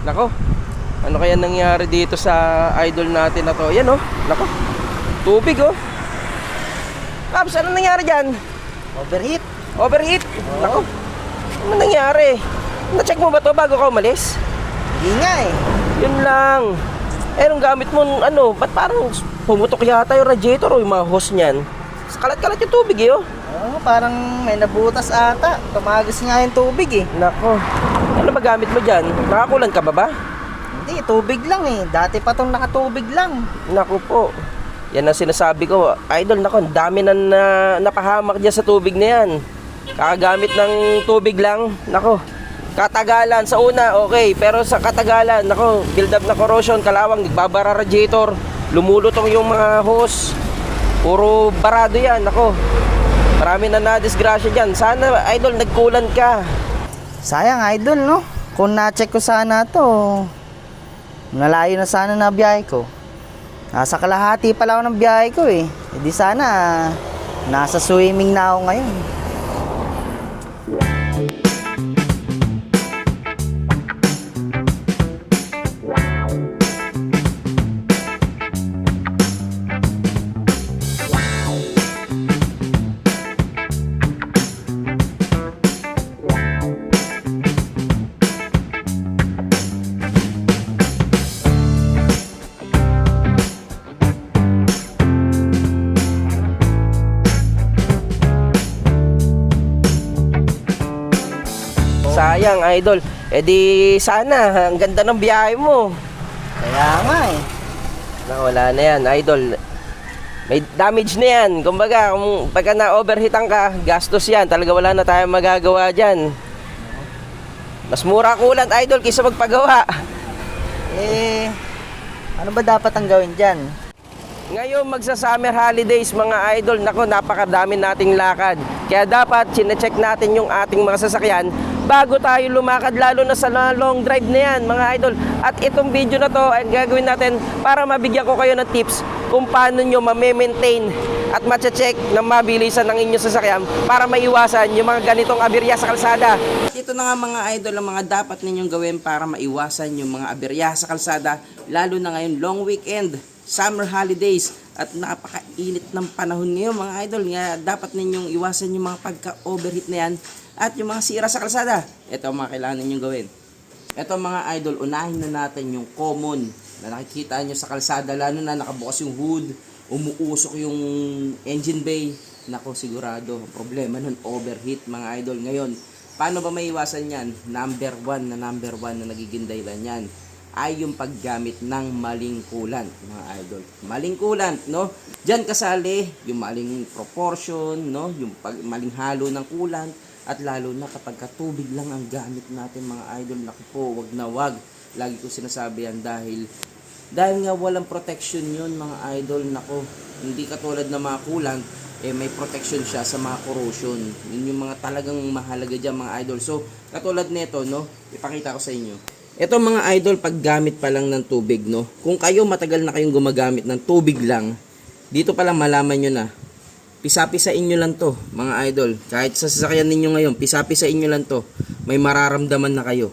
Nako, ano kaya nangyari dito sa idol natin na to? Yan oh, nako, tubig oh. Paps, ano nangyari dyan? Overheat. Overheat? Nako, ano nangyari? Na-check mo ba to bago ka umalis? Hindi nga eh. Yun lang. Eh, nung gamit mo, ano, ba't parang pumutok yata yung radiator o yung mga hose niyan? Kalat-kalat yung tubig eh oh. Oo, parang may nabutas ata. Tumagas nga yung tubig eh. Nako, ano ba gamit mo dyan? Nakakulan ka ba ba? Hindi, tubig lang eh. Dati pa tong nakatubig lang. Naku po. Yan ang sinasabi ko. Idol, nako, ang dami na napahamak dyan sa tubig na yan. Kakagamit ng tubig lang. Nako, katagalan sa una, okay. Pero sa katagalan, nako, build up na corrosion, kalawang, nagbabara radiator, lumulutong yung mga hose. Puro barado yan, nako. Marami na na-disgrasya dyan. Sana, idol, nagkulan ka. Sayang idol no. Kung na-check ko sana to, nalayo na sana na biyahe ko. Nasa kalahati pala ako ng biyahe ko eh. Hindi sana, nasa swimming na ako ngayon. Sayang, idol. Eh di sana, ang ganda ng biyahe mo. Kaya nga eh. Wala na yan, idol. May damage na yan. Kumbaga, kung pagka na-overheatan ka, gastos yan. Talaga wala na tayong magagawa dyan. Mas mura kulant, idol, kaysa magpagawa. Eh, ano ba dapat ang gawin dyan? Ngayon, magsa-summer holidays, mga idol, nako, napakadami nating lakad. Kaya dapat, sinecheck natin yung ating mga sasakyan bago tayo lumakad, lalo na sa long drive na yan, mga idol. At itong video na to ay gagawin natin para mabigyan ko kayo ng tips kung paano nyo ma-maintain at ma-check na mabilisan ng inyong sasakyan para maiwasan yung mga ganitong aberya sa kalsada. Ito na nga, mga idol, ang mga dapat ninyong gawin para maiwasan yung mga aberya sa kalsada, lalo na ngayon long weekend, summer holidays, at napakainit ng panahon ngayon, mga idol. Nga dapat ninyong iwasan yung mga pagka-overheat na yan at yung mga sira sa kalsada. Ito ang mga kailangan ninyong gawin. Ito, mga idol, unahin na natin yung common na nakikita nyo sa kalsada, lalo na nakabukas yung hood, umuusok yung engine bay. Nako, sigurado problema nun, overheat, mga idol. Ngayon, paano ba maiwasan yan? Number one na nagiging dahilan yan ay yung paggamit ng maling coolant, mga idol. Maling coolant, no? Diyan kasali yung maling proportion, no? Yung maling halo ng coolant, at lalo na kapag tubig lang ang gamit natin, mga idol. Naku po, wag na wag. Lagi ko sinasabi yan dahil nga walang protection yun, mga idol. Nako, hindi katulad ng mga coolant, may protection siya sa mga corrosion. Yun yung mga talagang mahalaga dyan, mga idol. So, katulad nito, no? Ipakita ko sa inyo. Ito, mga idol, paggamit pa lang ng tubig, no? Kung kayo matagal na kayong gumagamit ng tubig lang, dito pa lang malaman nyo na, pisa-pisain nyo lang to, mga idol. Kahit sa sasakyan ninyo ngayon, pisa-pisain nyo lang to. May mararamdaman na kayo.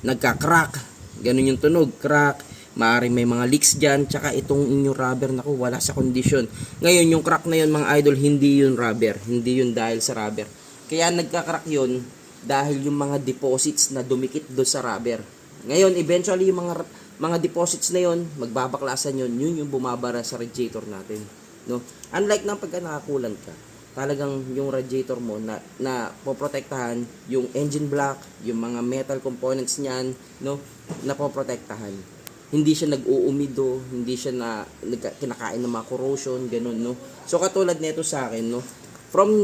Nagka-crack. Ganun yung tunog, crack. Maaaring may mga leaks dyan. Tsaka itong inyong rubber, naku, wala sa kondisyon. Ngayon, yung crack na yun, mga idol, hindi yun rubber. Hindi yun dahil sa rubber. Kaya nagka-crack yun dahil yung mga deposits na dumikit do sa rubber. Ngayon, eventually, yung mga deposits na yun, magbabaklasan yun yung bumabara sa radiator natin. No? Unlike na pagka nakakulant ka, talagang yung radiator mo na poprotektahan yung engine block, yung mga metal components niyan, no, na poprotektahan. Hindi siya nag-uumido, hindi siya kinakain ng mga corrosion, ganun, no. So katulad nito sa akin, no,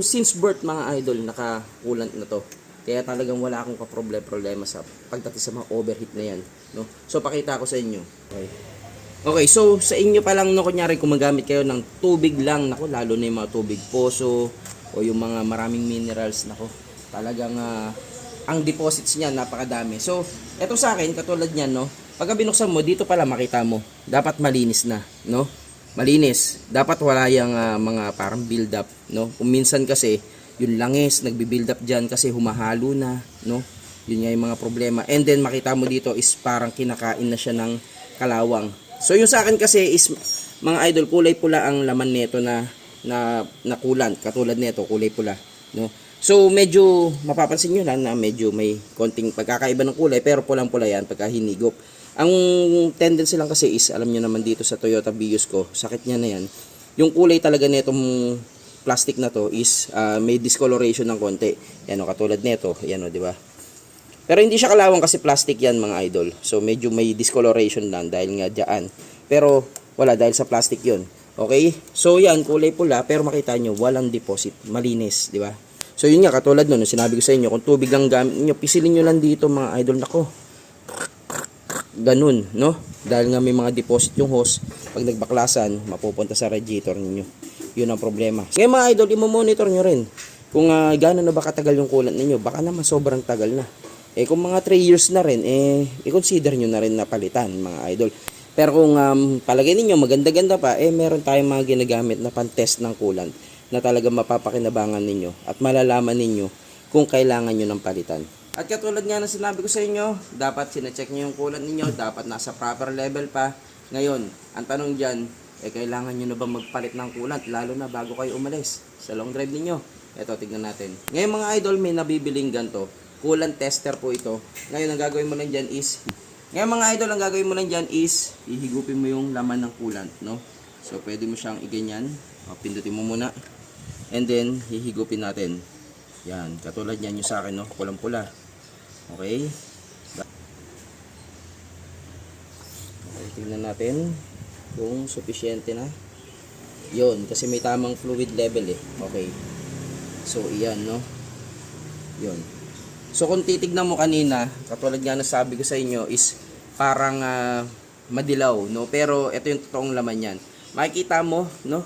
since birth, mga idol, nakakulant na to. Kaya talagang wala akong problema sa pagdating sa mga overheat na yan, no. So pakita ko sa inyo. Okay, so sa inyo pa lang, no, kunyari kung magamit kayo ng tubig lang, nako, lalo na yung mga tubig poso o yung mga maraming minerals, nako, talagang ang deposits niya napakadami. So, eto sa akin, katulad niyan, no, pagka binuksan mo, dito pala makita mo, dapat malinis na, no? Malinis. Dapat wala yung mga parang build up, no? Kung minsan kasi yung langis nagbi-build up diyan kasi humahalo na, no? Yun nga yung mga problema. And then makita mo dito is parang kinakain na siya ng kalawang. So yung sa akin kasi is mga idol, kulay pula ang laman nito na coolant. Katulad nito, kulay pula, no? So medyo mapapansin nyo lang na medyo may konting pagkakaiba ng kulay, pero pulang-pula yan pagka hinigop. Ang tendency lang kasi is, alam nyo naman dito sa Toyota Vios ko, sakit niya na yan. Yung kulay talaga nitong plastic na to is may discoloration ng konti. Yan o, katulad nito, yan o, di ba? Pero hindi siya kalawang kasi plastic yan mga idol. So medyo may discoloration lang dahil nga dyan. Pero wala dahil sa plastic yon. Okay? So yan, kulay pula, pero makita nyo, walang deposit, malinis, di ba? So yun nga, katulad nun, sinabi ko sa inyo, kung tubig lang gamit nyo, pisilin nyo lang dito mga idol. Nako, ganun, no? Dahil nga may mga deposit yung hose, pag nagbaklasan, mapupunta sa radiator ninyo. Yun ang problema. Ngayon mga idol, i-monitor nyo rin kung gano'n na ba katagal yung coolant ninyo. Baka naman sobrang tagal na. Kung mga 3 years na rin, i-consider nyo na rin na palitan mga idol. Pero kung palagay ninyo maganda-ganda pa, meron tayong mga ginagamit na pan-test ng coolant na talaga mapapakinabangan ninyo at malalaman ninyo kung kailangan nyo ng palitan. At katulad nga na sinabi ko sa inyo, dapat sinecheck nyo yung coolant ninyo, dapat nasa proper level pa. Ngayon, ang tanong dyan, kailangan nyo na ba magpalit ng coolant, lalo na bago kayo umalis sa long drive ninyo? Ito, tignan natin. Ngayon mga idol, may nabibiling ganito, coolant tester po ito. Ngayon, ang gagawin mo lang dyan is, ihigupin mo yung laman ng coolant, no? So, pwede mo siyang iganyan. Pindutin mo muna. And then, hihigupin natin. Yan, katulad yan yung sa akin, no? Pulang-pula. Okay? Okay, tingnan natin kung sufficiente na. Yun, kasi may tamang fluid level eh. Okay. So, iyan, no? Yun. So, kung titignan mo kanina, katulad nga na sabi ko sa inyo, is parang madilaw, no? Pero, ito yung totoong laman yan. Makikita mo, no?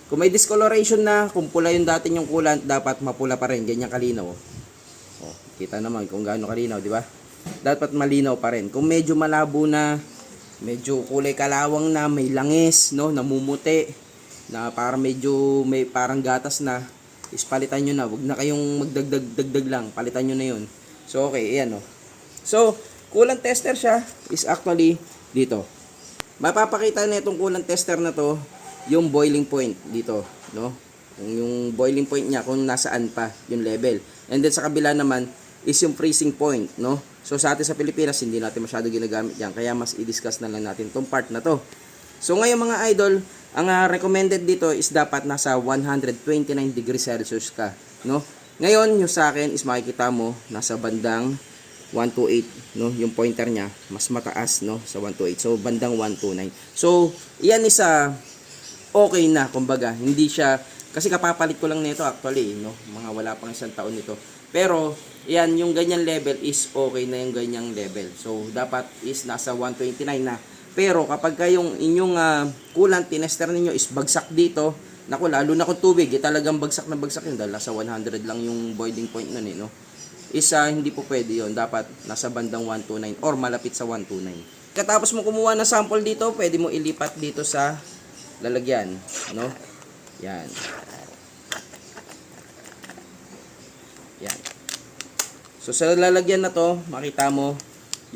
Kung may discoloration na, kung pula yung dati yung coolant, dapat mapula pa rin, ganyan kalinaw. Oh, kita naman kung gaano kalinaw, di ba? Dapat malinaw pa rin. Kung medyo malabo na, medyo kulay kalawang na, may langis, no, namumuti, na parang medyo may parang gatas na, is palitan nyo na. Huwag na kayong magdagdag lang, palitan nyo na yun. So, okay, ayan, oh. So, coolant tester siya is actually dito. Mapapakita na itong coolant tester na to yung boiling point dito, no? Yung boiling point niya kung nasaan pa yung level. And then sa kabila naman is yung freezing point, no? So sa atin sa Pilipinas hindi natin masyado ginagamit yan, kaya mas i-discuss na lang natin tong part na to. So ngayon mga idol, ang recommended dito is dapat nasa 129 degrees Celsius ka, no? Ngayon yung sa akin is makikita mo nasa bandang 128, no? Yung pointer niya mas mataas, no, sa 128. So bandang 129. So iyan is okay na, kumbaga, hindi siya, kasi kapapalit ko lang nito actually, no, mga wala pang isang taon nito. Pero, yan, yung ganyan level is okay na yung ganyang level. So, dapat is nasa 129 na. Pero, kapag kayong inyong coolant, tinester ninyo is bagsak dito, naku, lalo na kung tubig, talagang bagsak na bagsak yun, dahil nasa 100 lang yung boiling point nun, no, is hindi po pwede yun. Dapat nasa bandang 129 or malapit sa 129. Katapos mo kumuha ng sample dito, pwede mo ilipat dito sa lalagyan, no? Yan. Yan. So sa lalagyan na to, makita mo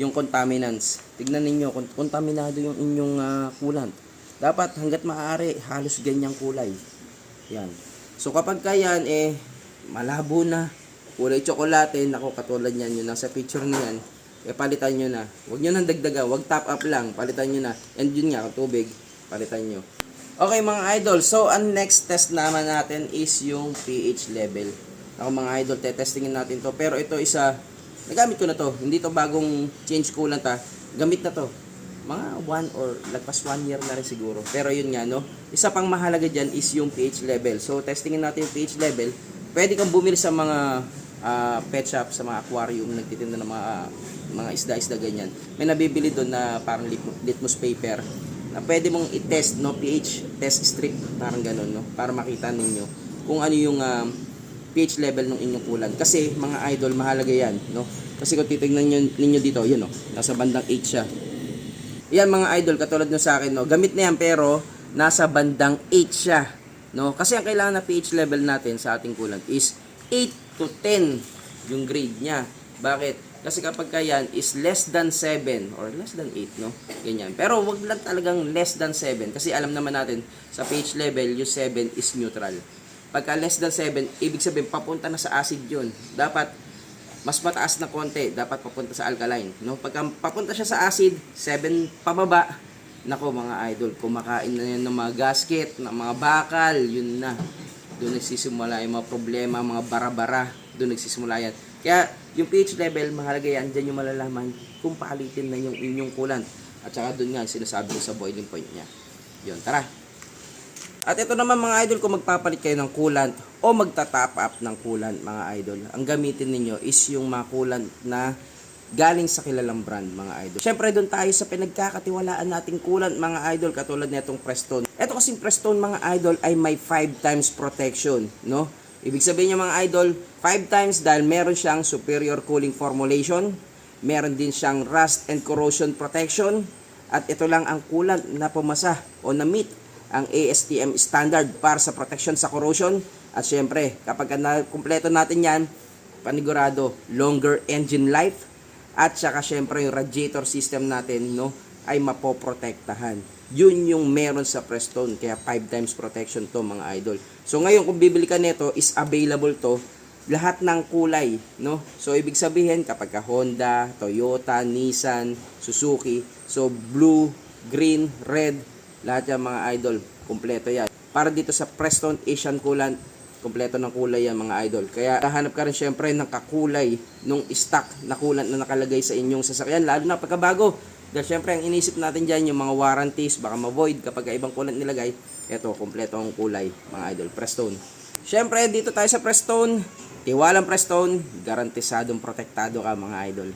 yung contaminants. Tignan ninyo kung kontaminado yung inyong coolant. Dapat hangga't maaari halos ganyang kulay. Yan. So kapag kayan malabo na, kulay tsokolate, nako katulad niyan yung nasa picture niyan, palitan nyo na. Huwag nyo nang dagdagan, huwag top up lang, palitan nyo na. And yun nga, tubig, palitan nyo. Okay mga idol, so ang next test naman natin is yung pH level. Ako mga idol, testingin natin to. Pero ito isa, nagamit ko na to. Hindi to bagong change coolant gamit na to. Mga 1 or lagpas 1 year na rin siguro. Pero yun nga, no, isa pang mahalaga dyan is yung pH level. So testingin natin yung pH level. Pwede kang bumili sa mga pet shop, sa mga aquarium, nagtitinda ng mga isda-isda ganyan. May nabibili doon na parang litmus paper na pwede mong i-test, no, pH test strip, parang ganun, no, para makita ninyo kung ano yung pH level ng inyong coolant. Kasi mga idol, mahalaga yan, no, kasi kung titignan ninyo dito, yun, no, nasa bandang 8 siya. Yan mga idol, katulad nyo sa akin, no, gamit na yan pero nasa bandang 8 siya, no, kasi ang kailangan na pH level natin sa ating coolant is 8 to 10 yung grade niya. Bakit? Kasi kapag yan is less than 7 or less than 8, no? Ganyan. Pero wag lang talagang less than 7 kasi alam naman natin sa pH level, yung 7 is neutral. Pagka less than 7, ibig sabihin papunta na sa acid yun. Dapat mas mataas na konti, dapat papunta sa alkaline, no? Pagka papunta siya sa acid, 7 pababa, nako mga idol, kumakain na yan ng mga gasket, ng mga bakal, yun na. Doon nagsisimula yung mga problema, mga bara-bara, doon nagsisimula yan. Kaya yung pH level, mahalaga yan, dyan yung malalaman kung palitin na yung inyong coolant. At saka doon nga, sinasabi ko sa boiling point niya. Yun, tara. At ito naman mga idol, kung magpapalit kayo ng coolant o magta-top up ng coolant mga idol, ang gamitin ninyo is yung mga coolant na galing sa kilalang brand mga idol. Syempre doon tayo sa pinagkakatiwalaan nating coolant mga idol, katulad nitong Prestone. Ito kasing Prestone mga idol ay may 5 times protection, no? Ibig sabihin niya mga idol, 5 times dahil meron siyang superior cooling formulation, meron din siyang rust and corrosion protection, at ito lang ang coolant na pumasa o na-meet ang ASTM standard para sa protection sa corrosion. At syempre, kapag na-kumpleto natin yan, panigurado, longer engine life, at saka syempre yung radiator system natin, no, ay mapoprotektahan. Yun yung meron sa Prestone, kaya 5 times protection to mga idol. So ngayon kung bibili ka nito, is available to lahat ng kulay, no? So ibig sabihin kapag ka Honda, Toyota, Nissan, Suzuki, so blue, green, red, lahat yan mga idol, kumpleto yan. Para dito sa Prestone Asian Coolant, kumpleto ng kulay yan mga idol. Kaya hahanap ka rin syempre ng kakulay nung stock na coolant na nakalagay sa inyong sasakyan, lalo na pagkabago. Dahil syempre ang inisip natin dyan yung mga warranties, baka ma-void kapag ibang coolant nilagay. Ito, kumpleto ang kulay mga idol, Prestone. Syempre dito tayo sa Prestone, tiwalang Prestone, garantisadong protektado ka mga idol.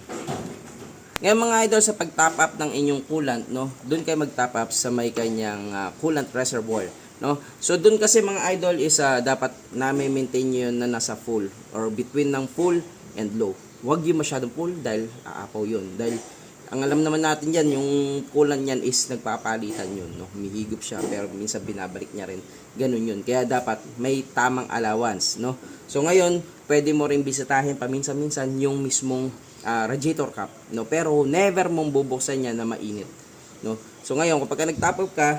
Ngayon mga idol, sa pag-top up ng inyong coolant, no, doon kayo mag-top up sa may kanyang coolant reservoir, no. So doon kasi mga idol is dapat na-maintain nyo yun na nasa full or between ng full and low. Huwag yung masyadong full dahil aapaw yun. Dahil ang alam naman natin yan, yung coolant yan is nagpapalitan yun, no. Humihigop siya pero minsan binabalik niya rin. Ganun yun. Kaya dapat may tamang allowance, no. So ngayon, pwede mo rin bisitahin paminsan-minsan yung mismong radiator cap, no, pero never mong bubuksan yan na mainit, no. So ngayon kapag nag-top up ka,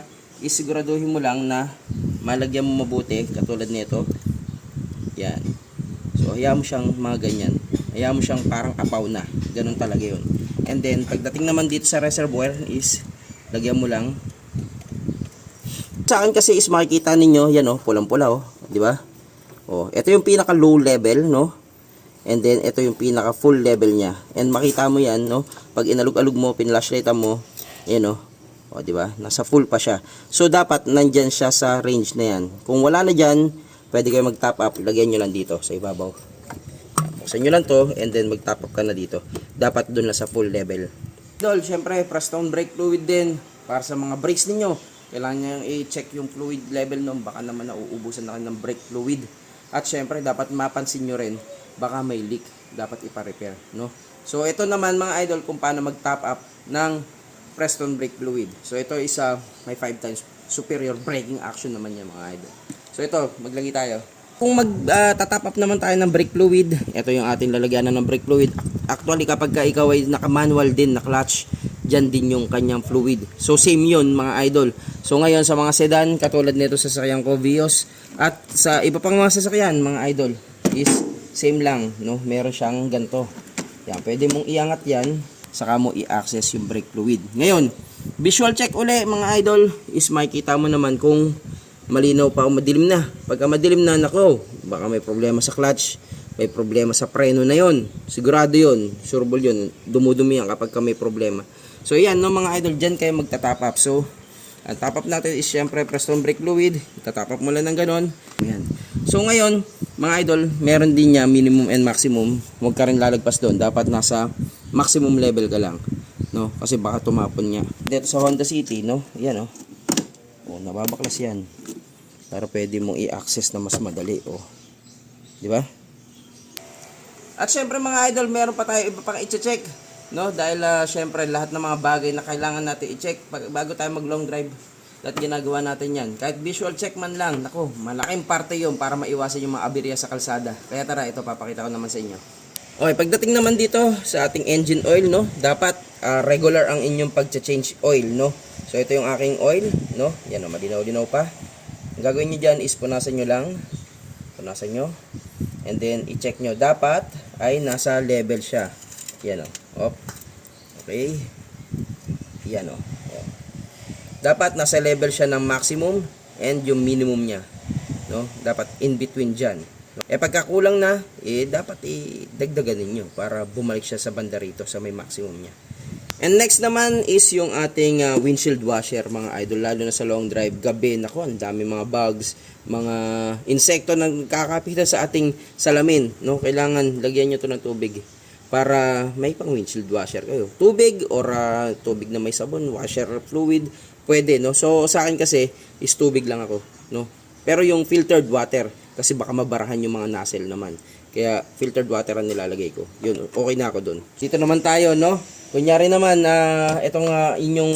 isiguraduhin mo lang na malagyan mo mabuti katulad nito. Yan. So hayaan mo siyang mga ganyan. Hayaan mo siyang parang apaw na. Ganun talaga 'yun. And then pagdating naman dito sa reservoir is lagyan mo lang. Sa akin kasi is makikita ninyo, yan oh, pulang-pula oh, di ba? Oh, ito yung pinaka low level, no? And then, ito yung pinaka full level niya. And makita mo yan, no? Pag inalog-alog mo, pinlashlightan mo, yan, no? O, di ba? Nasa full pa siya. So, dapat nandyan siya sa range na yan. Kung wala na dyan, pwede kayo mag-top up. Lagyan nyo lang dito sa ibabaw. Buksan nyo lang to, and then mag-top up ka na dito. Dapat dun na sa full level. Idol, syempre, Prestone brake fluid din. Para sa mga brakes ninyo, kailangan nyo i-check yung fluid level nun. Baka naman nauubusan na kayo ng brake fluid. At syempre, dapat mapansin nyo rin, baka may leak, dapat ipa-repair, no? So ito naman mga idol kung paano mag-top up ng Prestone brake fluid. So ito is may 5 times superior braking action naman yan mga idol. So ito, maglagay tayo. Kung mag-top up naman tayo ng brake fluid, ito yung ating lalagyanan ng brake fluid. Actually kapag ka ikaw ay naka-manual din na clutch, dyan din yung kanyang fluid. So same yun mga idol. So ngayon sa mga sedan, katulad nito sa sasakyan ko Vios, at sa iba pang mga sasakyan mga idol, is same lang, no? Meron siyang ganito. Yan, pwede mong iangat yan, saka mo i-access yung brake fluid. Ngayon, visual check uli mga idol, is makikita mo naman kung malinaw pa o madilim na. Pagka madilim na, nako, baka may problema sa clutch, may problema sa preno na yon. Sigurado yon, sureball yun, dumudumi yan kapag may problema. So yan, no mga idol, dyan kayo magta-top up. So, ang top up natin is syempre Prestone brake fluid. Itatop up mo lang ng ganon. Yan. So ngayon, mga idol, meron din niya minimum and maximum. Huwag ka rin lalagpas doon. Dapat nasa maximum level ka lang, no? Kasi baka tumapon niya. Dito sa Honda City, no? Yan, oh. Oh, nababaklas yan. Para pwede mong i-access na mas madali, oh. Di ba? At syempre mga idol, meron pa tayo iba pang i-check, no? Dahil syempre lahat ng mga bagay na kailangan natin i-check bago tayo mag long drive. At ginagawa natin yan. Kahit visual check man lang, nako, malaking parte yun para maiwasan yung mga aberya sa kalsada. Kaya tara, ito papakita ko naman sa inyo. Okay, pagdating naman dito sa ating engine oil, no, dapat regular ang inyong pag-change oil, no. So ito yung aking oil, no. Yan, oh, malinaw-linaw pa. Ang gagawin niyo diyan is punasan niyo lang. Punasan niyo. And then i-check niyo, dapat ay nasa level siya. Yan, oh. Op. Okay. Yan, oh. Dapat nasa level siya ng maximum and yung minimum niya, no. Dapat in between diyan. Pagka kulang na, dapat dagdagan ninyo para bumalik siya sa banda rito sa may maximum niya. And next naman is yung ating windshield washer, mga idol, lalo na sa long drive, gabi, nako, ang dami mga bugs, mga insekto na kakapitan sa ating salamin, no? Kailangan lagyan nyo to ng tubig para may pang windshield washer kayo. Tubig or tubig na may sabon, washer fluid, pwede, no? So sa akin kasi is tubig lang ako, no? Pero yung filtered water, kasi baka mabarahan yung mga nozzle naman. Kaya filtered water ang nilalagay ko. Yun, okay na ako dun. Dito naman tayo, no? Kunyari naman, itong inyong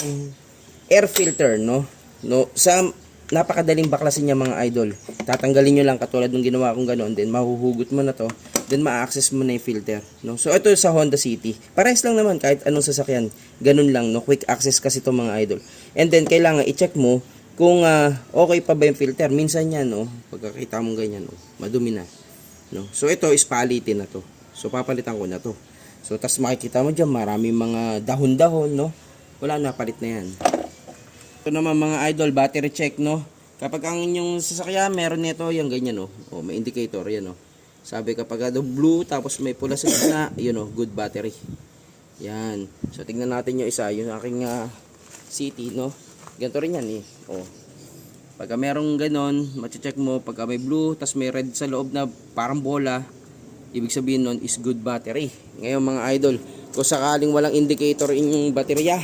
air filter, no? Sa napakadaling baklasin niya, mga idol. Tatanggalin nyo lang katulad ng ginawa kong gano'n. Then mahuhugot mo na to. Then ma-access mo na yung filter, no? So ito sa Honda City. Parehas lang naman kahit anong sasakyan. Ganun lang, no? Quick access kasi to, mga idol. And then kailangan i-check mo kung okay pa ba yung filter. Minsan yan, no? Pagkakita mo ganyan, no? Madumi na, no? So ito is palitin na to. So papalitan ko na to. So tas makikita mo dyan, maraming mga dahon-dahon, no? Wala na, palit na yan. Ito naman, mga idol, battery check, no? Kapag ang inyong sasakyan meron nito, yung ganyan, no? O, may indicator, yan, no? Sabi kapag blue, tapos may pula sa gitna, yun, no? Good battery. Yan. So tingnan natin yung isa, yung aking City, no? Ganito rin yan, eh. O. Pagka merong ganon, mache-check mo, pagka may blue, tas may red sa loob na parang bola, ibig sabihin nun is good battery. Ngayon, mga idol, kung sakaling walang indicator inyong baterya,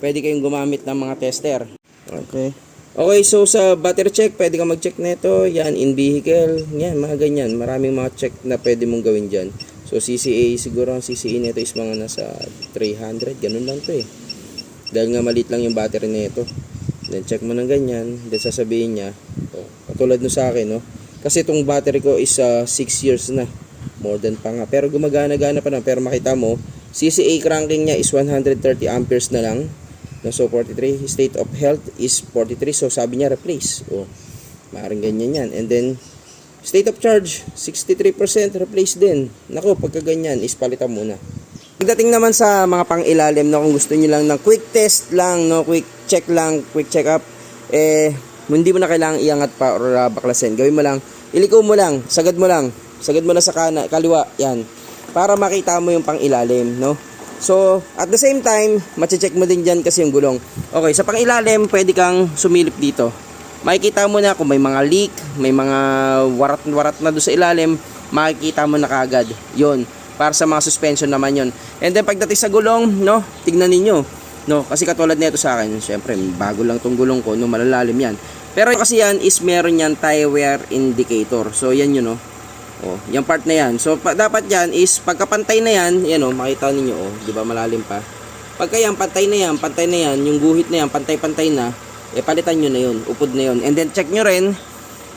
pwede kayong gumamit ng mga tester. Okay. Okay, so sa battery check, pwede kang mag-check nito. Yan, in vehicle. Yan, mga ganyan. Maraming mga check na pwede mong gawin dyan. So CCA, siguro ang CCA nito is mga nasa 300. Ganun lang to, eh. Dahil nga maliit lang yung battery nito. Then check mo ng ganyan. Then sasabihin niya, oh, katulad no sa akin, no? Kasi itong battery ko is 6 years na. More than pa nga. Pero gumagana-gana pa na. Pero makita mo, CCA cranking niya is 130 amperes na lang. No, so 43. State of health is 43. So sabi niya replace. Oh, maaaring ganyan yan. And then, state of charge, 63%. Replace din. Nako, pagka ganyan, is palitan muna. Pagdating naman sa mga pang-ilalim, no, kung gusto niyo lang ng quick test lang, no, quick check lang, quick check up, hindi mo na kailangang iangat pa or baklasin. Gawin mo lang, iliko mo lang, sagad mo lang sa kaliwa, yan, para makita mo yung pang-ilalim, no? So, at the same time, mache-check mo din dyan kasi yung gulong. Okay, sa pang-ilalim, pwede kang sumilip dito. Makikita mo na kung may mga leak, may mga warat-warat na doon sa ilalim, makikita mo na kagad. Yun, para sa mga suspension naman yun. And then, pagdating sa gulong, no, tignan ninyo, no, kasi katulad nito sa akin, syempre, bago lang tong gulong ko, no, malalalim yan. Pero kasi yan is meron yan tire wear indicator. So, yan yun, no. Oh, yung part na yan. So, dapat yan is pagkapantay na yan, yan oh, makita niyo oh, 'di ba malalim pa. Pagka yan pantay na yan, yung guhit na yan pantay-pantay na, palitan niyo na 'yon, upod na 'yon. And then check niyo rin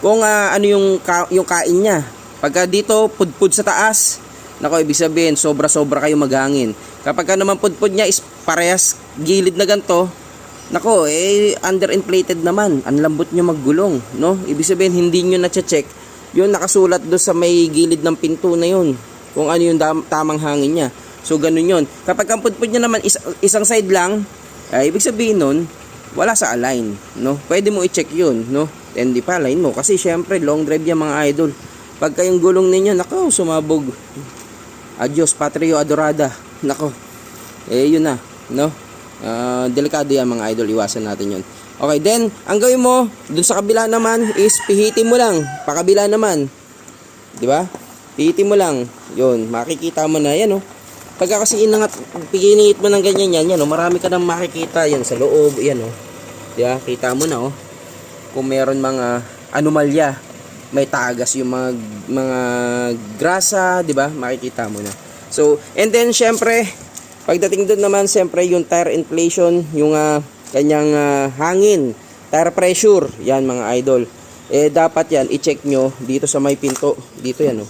kung ano yung kain niya. Pagka dito pudpud sa taas, nako ibig sabihin sobra-sobra kayo maghangin. Kapag naman pudpud niya is parehas gilid na ganto, nako underinflated naman. Ang lambot niyo maggulong, no? Ibig sabihin hindi niyo na-check yun nakasulat doon sa may gilid ng pinto na yun kung ano yung tamang hangin niya. So ganun yun. Kapag ang pudpud niya naman isang side lang, ibig sabihin nun wala sa align, no? Pwede mo i-check yun, no? And di pa align mo kasi syempre long drive yan, mga idol. Pagka yung gulong ninyo, nako, sumabog. Adios patrio adorada. Nako. Yun na, no? Delikado yan, mga idol, iwasan natin yun. Okay, then, ang gawin mo, dun sa kabila naman, is pihitin mo lang. Pakabila naman. Di ba? Pihitin mo lang. Yun, makikita mo na, yan, oh. Pagka kasi piginit mo ng ganyan yan, oh, marami ka nang makikita, yan, sa loob, yan, oh. Di ba? Kita mo na, oh. Kung meron mga anomalya, may tagas yung mga grasa, di ba? Makikita mo na. So, and then, syempre, pagdating doon naman, syempre, yung tire inflation, yung kanyang hangin, tire pressure, yan mga idol. Dapat yan, i-check nyo dito sa may pinto. Dito yan, oh.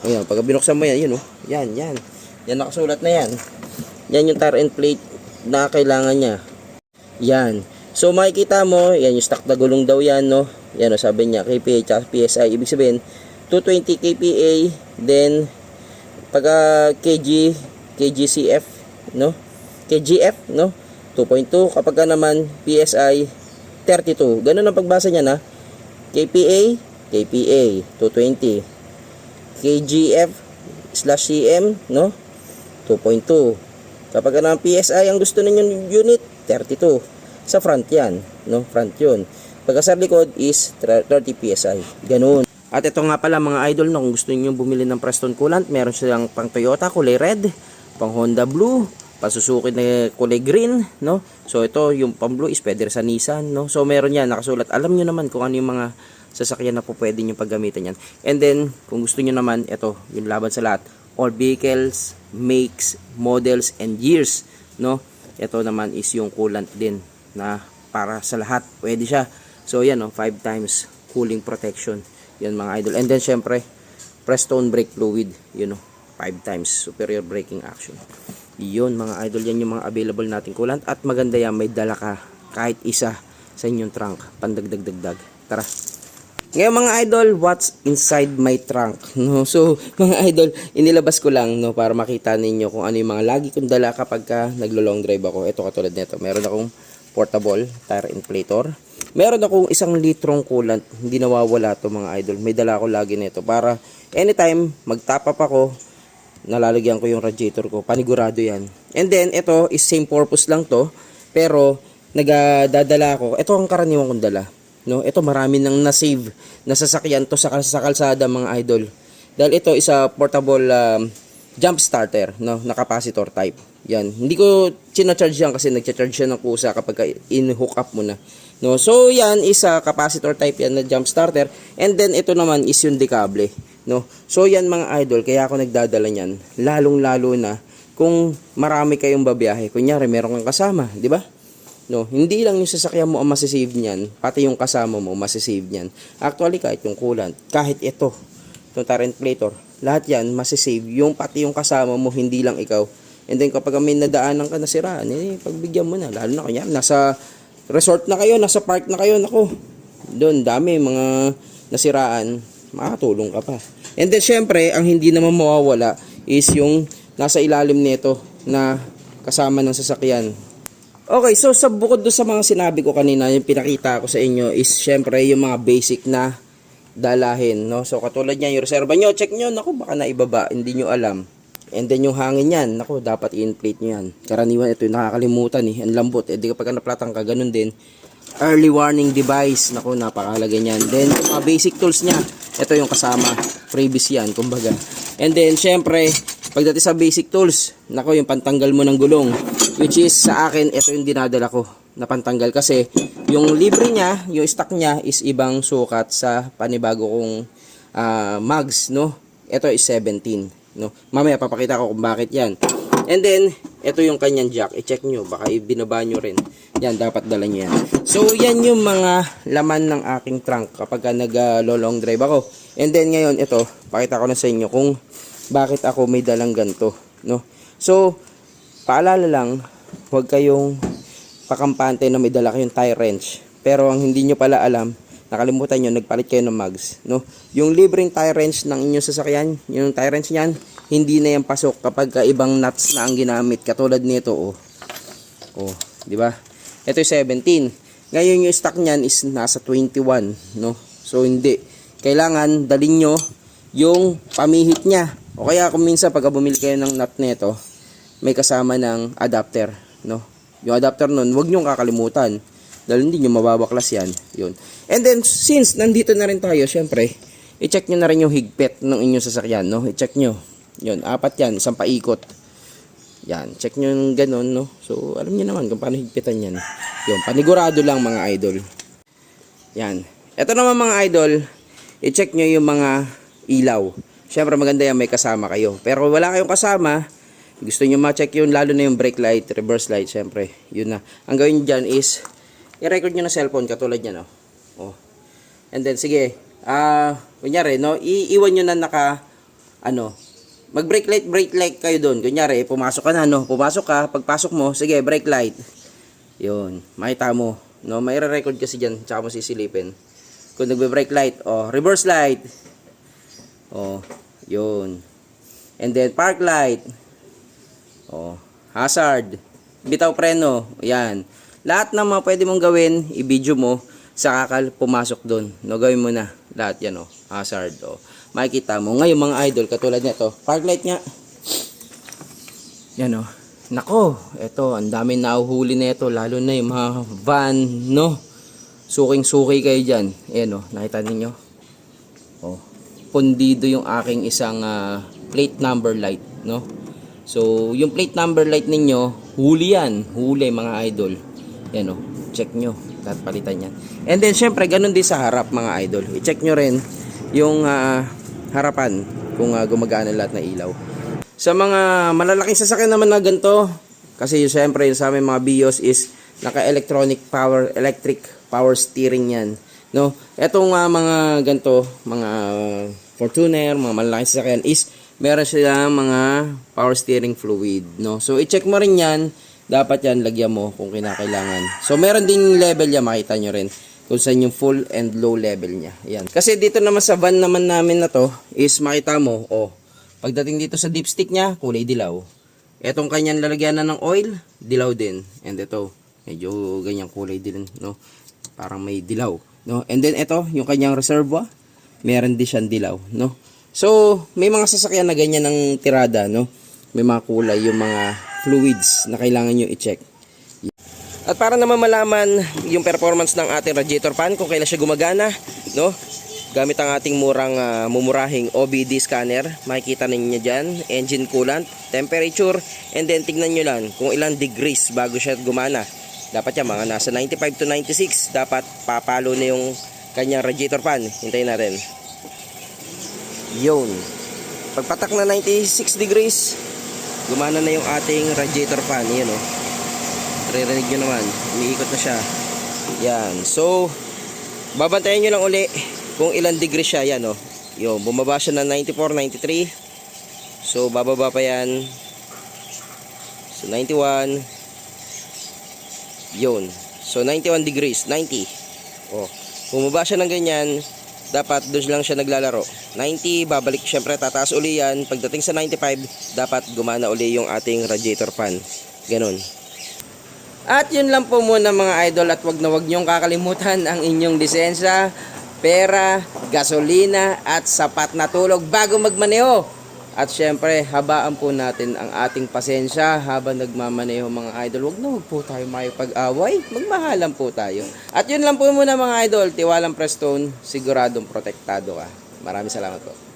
Ayan, pag binuksan mo yan, yun oh. Yan, yan. Yan nakasulat na yan. Yan yung tire and plate na kailangan niya. Yan. So makikita mo, yan yung stock na gulong daw yan, no. Yan o, sabi niya, KPA at PSI. Ibig sabihin, 220 KPA, then pagka KGCF, no. KGF, no. 2.2. Kapag ka naman PSI, 32. Ganun ang pagbasa niya na. KPA, 220. KGF/CM, no? 2.2. Kapag ng PSI ang gusto ninyong unit, 32. Sa front yan, no? Front yun. Pagka sa likod is 30 PSI. Ganun. At ito nga pala mga idol, no, kung gusto niyo bumili ng Preston coolant, meron silang pang Toyota kulay red, pang Honda blue, pang Suzuki na kulay green, no? So ito yung pang blue is pwede sa Nissan, no? So meron yan nakasulat. Alam niyo naman kung ano yung mga sasakyan na po pwede nyo paggamitan yan. And then, kung gusto nyo naman, ito, yung laban sa lahat. All vehicles, makes, models, and years. No? Ito naman is yung coolant din na para sa lahat. Pwede siya. So, yan, no? 5 times cooling protection. Yan mga idol. And then, syempre, Prestone brake fluid. Yun, no? 5 times superior braking action. Yun, mga idol. Yan yung mga available nating coolant. At maganda yan, may dala ka kahit isa sa inyong trunk. Pandagdag-dagdag. Tara. Ngayon mga idol, what's inside my trunk? No? So, mga idol, inilabas ko lang no, para makita ninyo kung ano yung mga lagi kong dala kapag ka naglo-long drive ako. Ito katulad nito. Meron akong portable tire inflator. Meron akong 1 litrong coolant. Hindi nawawala to mga idol. May dala ako lagi nito para anytime mag-top up ako, nalalagyan ko yung radiator ko. Panigurado yan. And then, ito is same purpose lang to. Pero, nagdadala ako. Ito ang karaniwan kong dala. No, ito marami nang na-save na sasakyan to sa kalsada mga idol. Dahil ito is a portable jump starter, no, na capacitor type. Yan. Hindi ko china-charge yan kasi nagcha-charge siya ng kusa kapag in-hook up mo na. No, so yan is a capacitor type yan na jump starter, and then ito naman is yung dekable, no. So yan mga idol, kaya ako nagdadala niyan, lalong-lalo na kung marami kayong babiyahe. Kunyari meron kang kasama, di ba? No, hindi lang yung sasakyan mo ang masisave niyan, pati yung kasama mo masisave niyan. Actually, kahit yung coolant, kahit itong tire inflator, lahat yan masisave. Yung pati yung kasama mo, hindi lang ikaw. And then kapag may nadaanan ka na siraan, pagbigyan mo na. Lalo na kanya, nasa resort na kayo, nasa park na kayo, nako. Doon, dami mga nasiraan, makatulong ka pa. And then syempre, ang hindi naman mawawala is yung nasa ilalim nito na kasama ng sasakyan. Okay, so sa bukod doon sa mga sinabi ko kanina, yung pinakita ko sa inyo is syempre yung mga basic na dalahin, no? So katulad niyan, yung reserva nyo, check nyo, naku, baka naibaba, hindi nyo alam. And then yung hangin yan, naku, dapat i-inflate nyo yan. Karaniwan ito yung nakakalimutan ang lambot. Di kapag naplatang ka, ganun din. Early warning device, naku, napakahalaga niyan. Then yung mga basic tools niya, ito yung kasama, previous yan, kumbaga. And then syempre, pagdating sa basic tools, naku, yung pantanggal mo ng gulong. Which is sa akin, ito yung dinadala ko na pantanggal kasi yung libre niya, yung stock niya is ibang sukat sa panibago kong mags, no? Ito is 17, no? Mamaya papakita ko kung bakit yan. And then, ito yung kanyang jack. I-check nyo, baka ibinaba nyo rin. Yan, dapat dala nyo yan. So, yan yung mga laman ng aking trunk kapag nag-long drive ako. And then, ngayon, ito, pakita ko na sa inyo kung bakit ako may dalang ganito, no? So, paalala lang, huwag kayong pakampante na may dala kayong tire wrench. Pero ang hindi nyo pala alam, nakalimutan nyo, nagpalit kayo ng mags, no? Yung libreng tire wrench ng inyong sasakyan, yung tire wrench niyan, hindi na yan pasok kapag ibang nuts na ang ginamit. Katulad nito, oh. Oh, di ba? Ito yung 17. Ngayon yung stock niyan is nasa 21, no? So hindi. Kailangan dalhin nyo yung pamihit niya. O kaya kung minsan pag bumili kayo ng nut nito, may kasama ng adapter, no? Yung adapter nun, huwag nyo kakalimutan. Dahil hindi nyo mababaklas yan. Yun. And then, since nandito na rin tayo, syempre, i-check nyo na rin yung higpit ng inyong sasakyan, no? I-check nyo. Yun, 4 yan, isang paikot. Yan, check nyo yung ganun, no? So, alam nyo naman kung paano higpitan yan. Yun, panigurado lang mga idol. Yan. Ito naman mga idol, i-check nyo yung mga ilaw. Syempre, maganda yan, may kasama kayo. Pero wala kayong kasama, gusto nyo ma-check yun, lalo na yung brake light, reverse light, syempre, yun na. Ang gawin dyan is, i-record nyo na cellphone, katulad yan, no? Oh. And then, sige, kunyari, no, iiwan nyo na brake light kayo doon. Kunyari, pumasok ka na, pumasok ka, pagpasok mo, sige, brake light. Yun, makita mo, may record kasi dyan, tsaka mo sisilipin. Kung nagbe-brake light, reverse light. Yun. And then, park light. Hazard. Bitaw preno. Yan. Lahat ng mga pwede mong gawin, i-video mo, saka ka pumasok doon. Gawin mo na. Lahat yan, hazard, makikita mo. Ngayon, mga idol, katulad nito, park light nga. Yan, Nako, eto, ang dami nahuhuli na ito, lalo na yung mga van, Suking-suki kayo dyan. Ayan, nakita ninyo? Pundido yung aking isang plate number light, So, yung plate number light ninyo, huli yan. Huli, mga idol. Yan, check nyo. At palitan yan. And then, syempre, ganun din sa harap, mga idol. I-check nyo rin yung harapan kung gumagana lahat na ilaw. Sa mga malalaking sasakyan naman na ganito, kasi syempre sa aming mga BIOS is electric power steering yan. Etong mga ganito, mga Fortuner, mga malalaking sasakyan is meron sila mga power steering fluid. So i-check mo rin yan. Dapat yan lagyan mo kung kinakailangan. So meron ding level yan, makita nyo rin kung saan yung full and low level niya. Ayan. Kasi dito naman sa van naman namin na to is makita mo, pagdating dito sa dipstick niya, kulay dilaw. Etong kanyang lalagyanan ng oil, dilaw din. And ito, medyo ganyang kulay din, Parang may dilaw, And then ito, yung kanyang reservoir, meron din siyang dilaw, So, may mga sasakyan na ganyan ng tirada, May mga kulay, yung mga fluids na kailangan nyo i-check. At para naman malaman yung performance ng ating radiator fan, kung kailan siya gumagana, gamit ang ating mumurahing OBD scanner, makikita ninyo dyan, engine coolant, temperature, and then tignan nyo lang kung ilang degrees bago siya gumana. Dapat yan, mga nasa 95 to 96, dapat papalo na yung kanyang radiator fan. Hintayin natin. Yun. Pagpatak na 96 degrees, gumana na yung ating radiator fan. Yan, Ririnig nyo naman, umiikot na siya. Yan. So, babantayan nyo lang uli kung ilang degree siya. Yan, Yung, bumaba siya ng 94, 93. So, bababa pa yan. So, 91. Yun. So, 91 degrees, 90. Bumaba siya ng ganyan, dapat doon lang siya naglalaro. 90, babalik syempre, tataas uli yan. Pagdating sa 95, dapat gumana uli yung ating radiator fan. Ganun. At yun lang po muna, mga idol, at wag na wag niyong kakalimutan ang inyong lisensya, pera, gasolina, at sapat na tulog bago magmaneho. At syempre, habaan po natin ang ating pasensya habang nagmamaneho, mga idol. Wag na wag po tayo makipag-away, magmahalan po tayo. At yun lang po muna, mga idol, tiwalang Prestone, siguradong protektado ka. Maraming salamat po.